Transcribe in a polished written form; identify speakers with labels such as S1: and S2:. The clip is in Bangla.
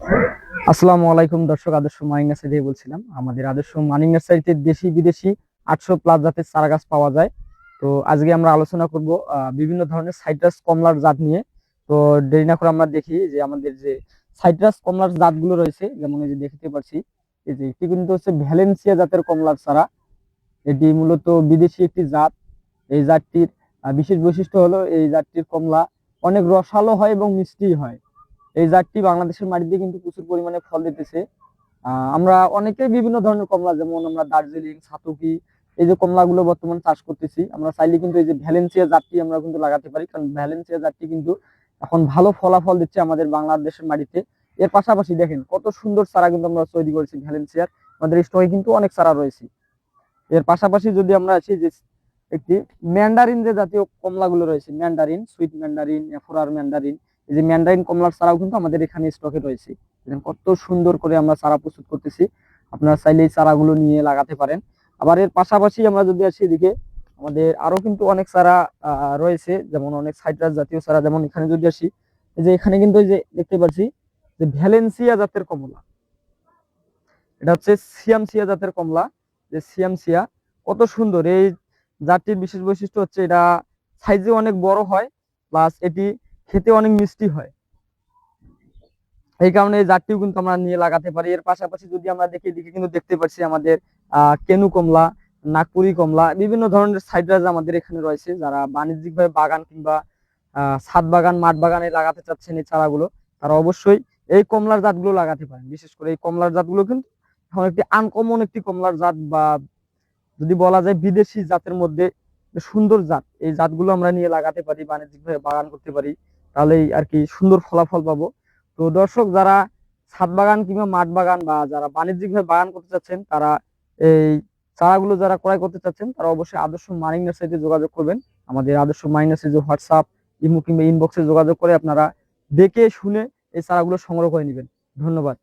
S1: আসসালামু আলাইকুম দর্শক, আদর্শ মানিক নার্সারি থেকে বলছিলাম। আমাদের আদর্শ মানিক নার্সারিতে দেশি বিদেশি 800+ জাতের চারা গাছ পাওয়া যায়। তো আজকে আমরা আলোচনা করব বিভিন্ন ধরনের সাইট্রাস কমলার জাত নিয়ে। তো দেরি না করে আমরা দেখি যে আমাদের যে সাইট্রাস কমলার জাতগুলো রয়েছে, যেমন এই যে দেখতে পাচ্ছি, এই যে এটি কিন্তু হচ্ছে ভ্যালেন্সিয়া জাতের কমলার চারা। এটি মূলত বিদেশি একটি জাত। এই জাতটির বিশেষ বৈশিষ্ট্য হলো এই জাতটির কমলা অনেক রসালো হয় এবং মিষ্টি হয়। এই জাতটি বাংলাদেশের মাটিতে কিন্তু প্রচুর পরিমাণে ফল দিতেছে। আমরা অনেকেই বিভিন্ন ধরনের কমলা, যেমন আমরা দার্জিলিং, সাতুকি, এই যে কমলাগুলো বর্তমানে চাষ করতেছি, আমরা চাইলে কিন্তু এই যে ভ্যালেন্সিয়া জাতটি আমরা কিন্তু লাগাতে পারি, কারণ ভ্যালেন্সিয়া জাতটি কিন্তু এখন ভালো ফলাফল দিচ্ছে আমাদের বাংলাদেশের মাটিতে। এর পাশাপাশি দেখেন কত সুন্দর চারা কিন্তু আমরা তৈরি করেছি ভ্যালেন্সিয়ার। আমাদের স্টকে কিন্তু অনেক চারা রয়েছে। এর পাশাপাশি যদি আমরা আসি যে একটি ম্যান্ডারিন যে জাতীয় কমলাগুলো রয়েছে, ম্যান্ডারিন, সুইট ম্যান্ডারিন, এফোরার ম্যান্ডারিন, এই যে ম্যান্ডারিন কমলার চারাও কিন্তু আমাদের এখানে স্টকে রয়েছে। কত সুন্দর করে আমরা চারা প্রস্তুত করতেছি, আপনারা চাইলে এই চারাগুলো নিয়ে লাগাতে পারেন। আবার এর পাশাপাশি আমরা যদি আসি এদিকে, আমাদের আরো কিন্তু অনেক চারা রয়েছে, যেমন অনেক সাইট্রাস জাতীয় চারা। যেমন এখানে যদি আসি, এই যে এখানে কিন্তু এই যে দেখতে পাচ্ছি যে ভ্যালেন্সিয়া জাতের কমলা, এটা হচ্ছে সিয়ামসিয়া জাতের কমলা। যে সিয়ামসিয়া কত সুন্দর এই জাতটির বিশেষ বৈশিষ্ট্য হচ্ছে এটা সাইজে অনেক বড় হয়, প্লাস এটি খেতে অনেক মিষ্টি হয়। এই কারণে এই জাতটিও কিন্তু আমরা নিয়ে লাগাতে পারি। এর পাশাপাশি যদি আমরা দেখি, এদিকে কিন্তু দেখতে পাচ্ছি আমাদের কেনু কমলা, নাগপুরি কমলা, বিভিন্ন ধরনের সাইট্রাস আমাদের এখানে রয়েছে। যারা বাণিজ্যিকভাবে বাগান কিংবা ছাদ বাগান, মাঠ বাগানে লাগাতে চাচ্ছেন এই চারাগুলো, তারা অবশ্যই এই কমলার জাতগুলো লাগাতে পারেন। বিশেষ করে এই কমলার জাতগুলো কিন্তু এখন একটি আনকমন একটি কমলার জাত, বা যদি বলা যায় বিদেশি জাতের মধ্যে সুন্দর জাত। এই জাতগুলো আমরা নিয়ে লাগাতে পারি, বাণিজ্যিকভাবে বাগান করতে পারি, তাহলেই আর কি সুন্দর ফলাফল পাবো। তো দর্শক, যারা ছাদ বাগান কিংবা মাঠ বাগান বা যারা বাণিজ্যিকভাবে বাগান করতে চাচ্ছেন, তারা এই চারাগুলো যারা ক্রয় করতে চাচ্ছেন, তারা অবশ্যই আদর্শ মানিক নার্সারিতে যোগাযোগ করবেন। আমাদের আদর্শ মানিক নার্সারি যে হোয়াটসঅ্যাপ, ইমো কিংবা ইনবক্সে যোগাযোগ করে আপনারা দেখে শুনে এই চারাগুলো সংগ্রহ করে নেবেন। ধন্যবাদ।